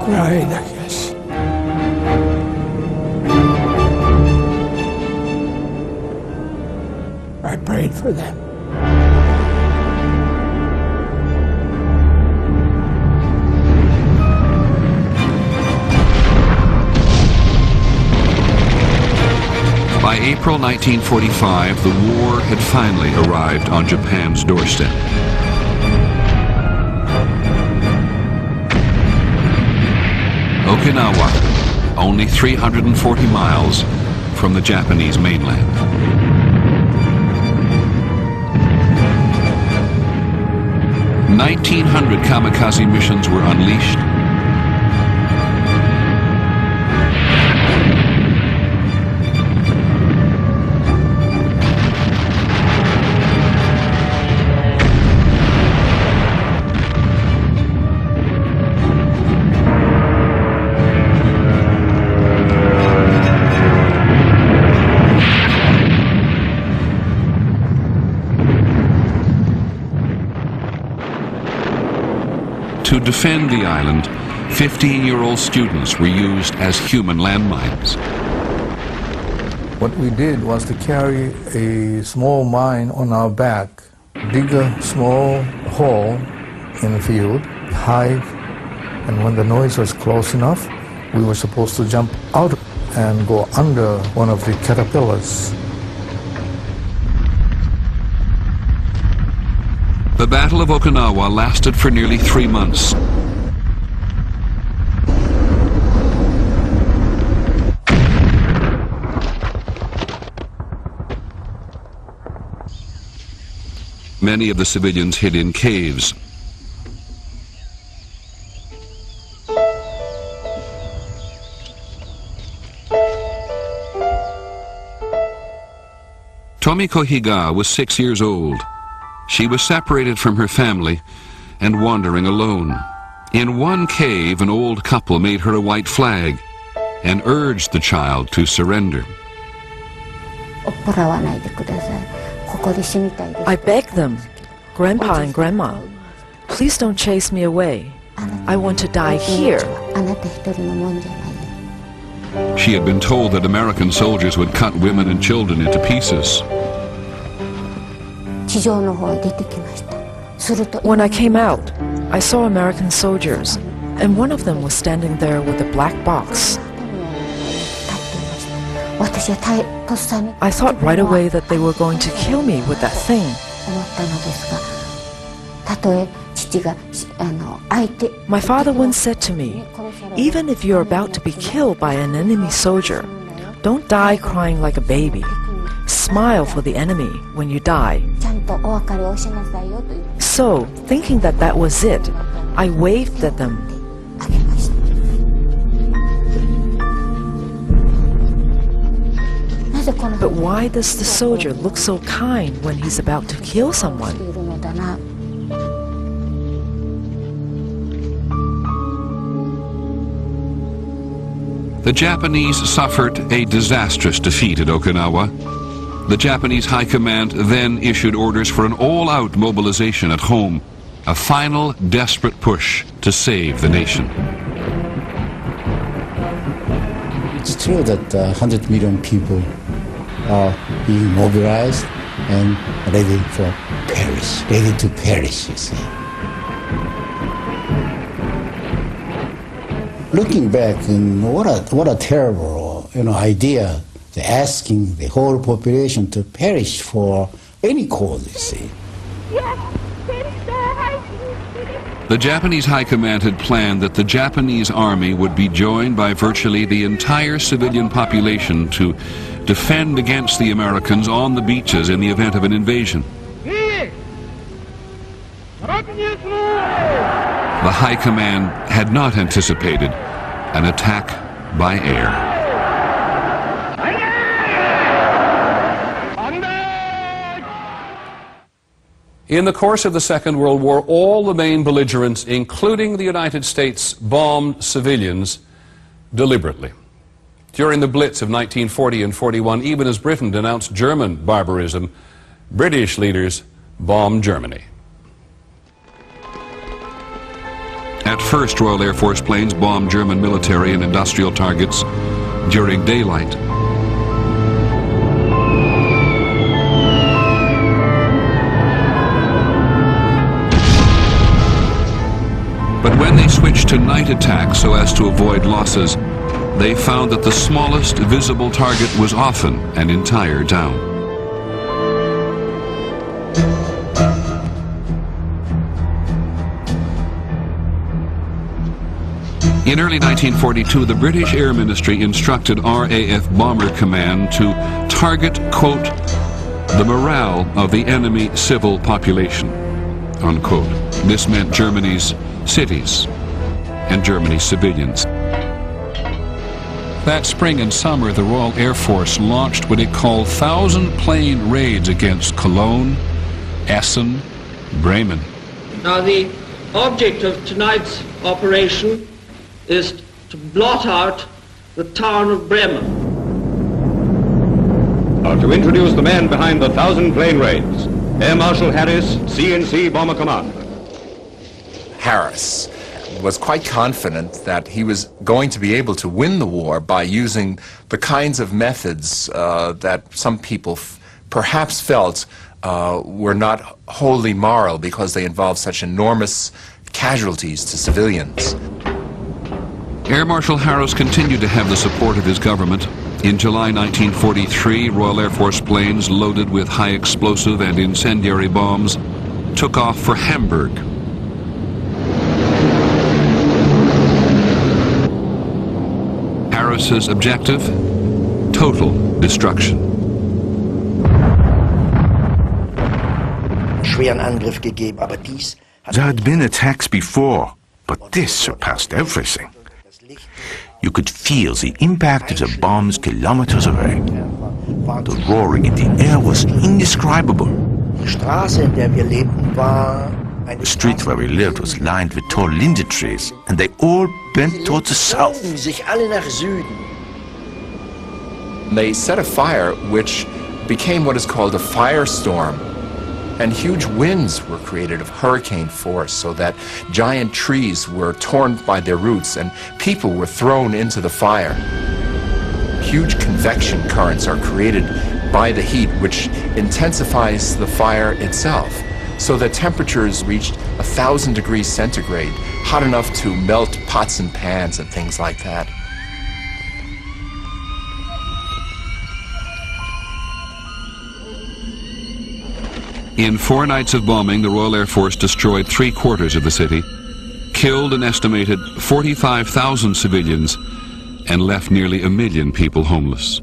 cried, I guess. I prayed for them. By April 1945, the war had finally arrived on Japan's doorstep. Okinawa, only 340 miles from the Japanese mainland. "1,900 kamikaze missions were unleashed. To defend the island, 15-year-old students were used as human landmines. What we did was to carry a small mine on our back, dig a small hole in the field, hide, and when the noise was close enough, we were supposed to jump out and go under one of the caterpillars. The Battle of Okinawa lasted for nearly 3 months. Many of the civilians hid in caves. Tomiko Higa was 6 years old. She was separated from her family and wandering alone. In one cave, an old couple made her a white flag and urged the child to surrender. I begged them, Grandpa and Grandma, please don't chase me away. I want to die here. She had been told that American soldiers would cut women and children into pieces. When I came out, I saw American soldiers, and one of them was standing there with a black box. I thought right away that they were going to kill me with that thing. My father once said to me, even if you're about to be killed by an enemy soldier, don't die crying like a baby. Smile for the enemy when you die. So, thinking that that was it, I waved at them. But why does the soldier look so kind when he's about to kill someone? The Japanese suffered a disastrous defeat at Okinawa. The Japanese High Command then issued orders for an all-out mobilization at home, a final desperate push to save the nation. It's true that 100 million people are being mobilized and ready to perish, you see. Looking back, what a terrible, idea. Asking the whole population to perish for any cause, you see. The Japanese High Command had planned that the Japanese army would be joined by virtually the entire civilian population to defend against the Americans on the beaches in the event of an invasion. The High Command had not anticipated an attack by air. In the course of the Second World War, all the main belligerents, including the United States, bombed civilians deliberately. During the Blitz of 1940 and 41, even as Britain denounced German barbarism, British leaders bombed Germany. At first, Royal Air Force planes bombed German military and industrial targets during daylight. But when they switched to night attacks so as to avoid losses, they found that the smallest visible target was often an entire town. In early 1942, the British Air Ministry instructed RAF Bomber Command to target, quote, the morale of the enemy civil population, unquote. This meant Germany's cities and Germany's civilians. That spring and summer, the Royal Air Force launched what it called 1,000-plane raids against Cologne, Essen, Bremen. Now, the object of tonight's operation is to blot out the town of Bremen. Now to introduce the man behind the 1,000-plane raids, Air Marshal Harris, CNC Bomber Commander. Harris was quite confident that he was going to be able to win the war by using the kinds of methods that some people perhaps felt were not wholly moral because they involved such enormous casualties to civilians. Air Marshal Harris continued to have the support of his government. In July 1943, Royal Air Force planes loaded with high explosive and incendiary bombs took off for Hamburg. Harris's objective? Total destruction. There had been attacks before, but this surpassed everything. You could feel the impact of the bombs kilometers away. The roaring in the air was indescribable. The street where we lived was lined with tall linden trees, and they all bent towards the south. They set a fire which became what is called a firestorm, and huge winds were created of hurricane force so that giant trees were torn by their roots and people were thrown into the fire. Huge convection currents are created by the heat, which intensifies the fire itself, so that temperatures reached 1,000 degrees centigrade, hot enough to melt pots and pans and things like that. In 4 nights of bombing, the Royal Air Force destroyed 3/4 of the city, killed an estimated 45,000 civilians, and left nearly 1 million people homeless.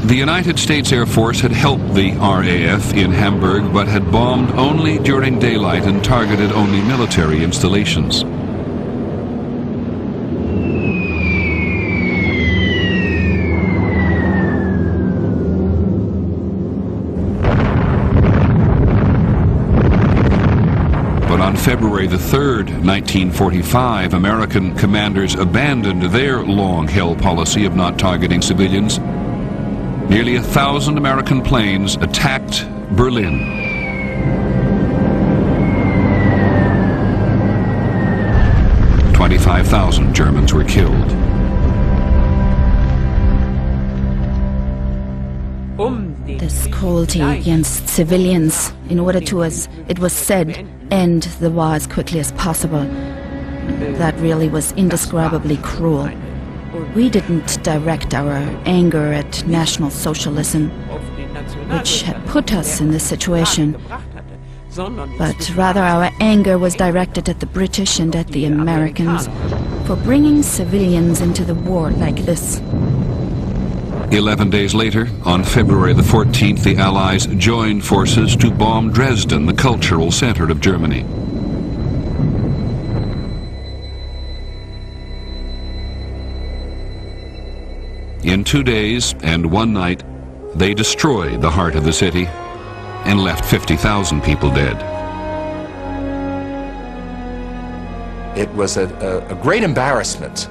The United States Air Force had helped the RAF in Hamburg, but had bombed only during daylight and targeted only military installations. But on February the 3rd, 1945, American commanders abandoned their long-held policy of not targeting civilians. Nearly 1,000 American planes attacked Berlin. "25,000 Germans were killed. This cruelty against civilians, in order to, as it was said, end the war as quickly as possible, that really was indescribably cruel. We didn't direct our anger at National Socialism, which had put us in this situation, but rather our anger was directed at the British and at the Americans for bringing civilians into the war like this. 11 days later, on February the 14th, the Allies joined forces to bomb Dresden, the cultural center of Germany. In 2 days and 1 night, they destroyed the heart of the city and left 50,000 people dead. It was a great embarrassment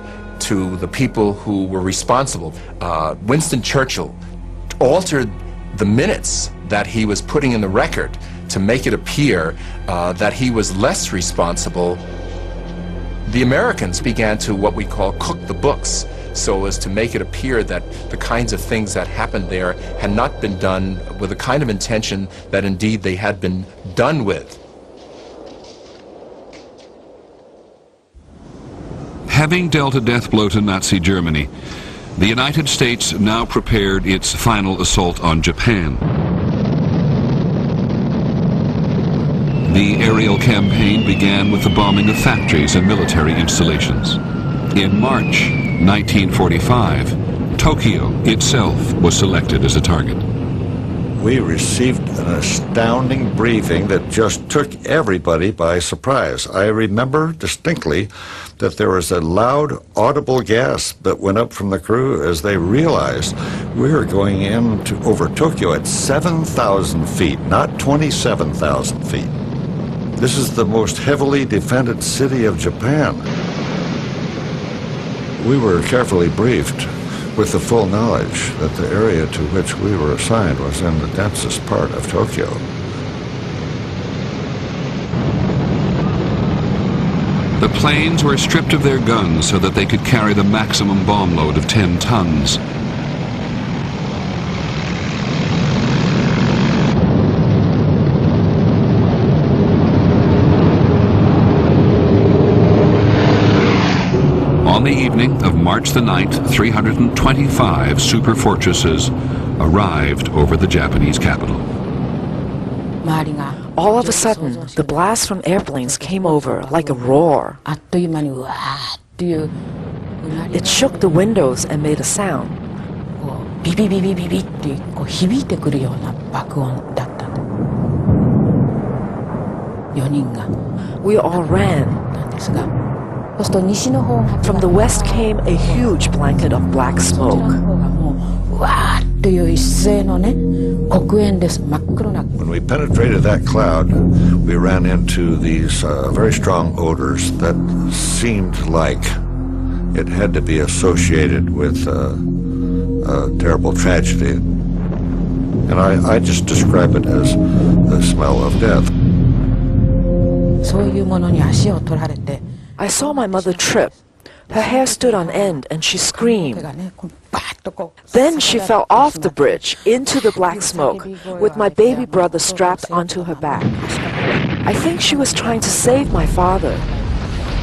to the people who were responsible. Winston Churchill altered the minutes that he was putting in the record to make it appear that he was less responsible. The Americans began to what we call cook the books, so as to make it appear that the kinds of things that happened there had not been done with the kind of intention that indeed they had been done with. Having dealt a death blow to Nazi Germany, the United States now prepared its final assault on Japan. The aerial campaign began with the bombing of factories and military installations. In March 1945, Tokyo itself was selected as a target. We received an astounding briefing that just took everybody by surprise. I remember distinctly that there was a loud, audible gasp that went up from the crew as they realized we were going into over Tokyo at 7,000 feet, not 27,000 feet. This is the most heavily defended city of Japan. We were carefully briefed with the full knowledge that the area to which we were assigned was in the densest part of Tokyo. The planes were stripped of their guns so that they could carry the maximum bomb load of 10 tons. On the evening of March the 9th, 325 super fortresses arrived over the Japanese capital. All of a sudden, the blast from airplanes came over like a roar. It shook the windows and made a sound. We all ran. From the west came a huge blanket of black smoke. When we penetrated that cloud, we ran into these very strong odors that seemed like it had to be associated with a terrible tragedy. And I just describe it as the smell of death. I saw my mother trip. Her hair stood on end and she screamed. Then she fell off the bridge into the black smoke with my baby brother strapped onto her back. I think she was trying to save my father,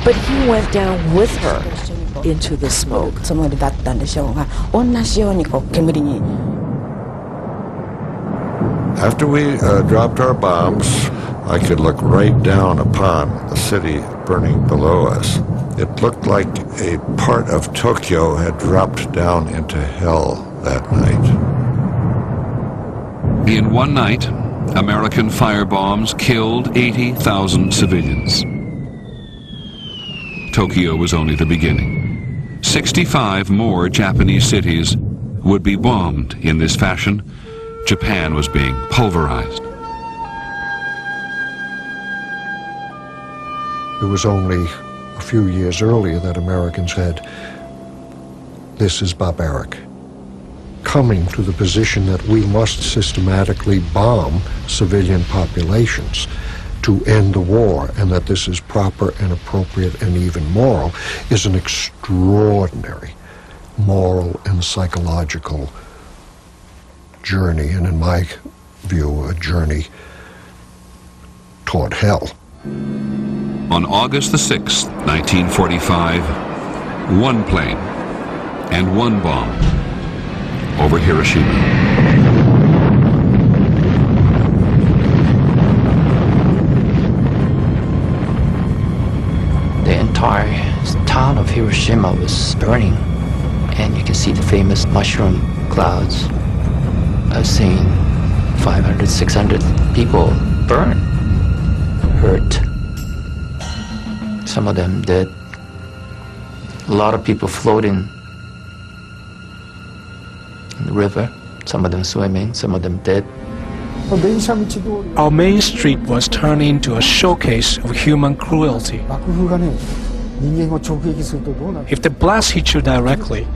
but he went down with her into the smoke. After we dropped our bombs, I could look right down upon the city burning below us. It looked like a part of Tokyo had dropped down into hell that night. In one night, American firebombs killed 80,000 civilians. Tokyo was only the beginning. 65 more Japanese cities would be bombed in this fashion. Japan was being pulverized. It was only a few years earlier that Americans said, this is barbaric. Coming to the position that we must systematically bomb civilian populations to end the war, and that this is proper and appropriate and even moral, is an extraordinary moral and psychological journey, and in my view, a journey toward hell. On August the 6th, 1945, one plane and one bomb over Hiroshima. The entire town of Hiroshima was burning, and you can see the famous mushroom clouds. I've seen 500, 600 people burn, hurt. Some of them dead. A lot of people floating in the river. Some of them swimming, some of them dead. Our main street was turned into a showcase of human cruelty. If the blast hits you directly,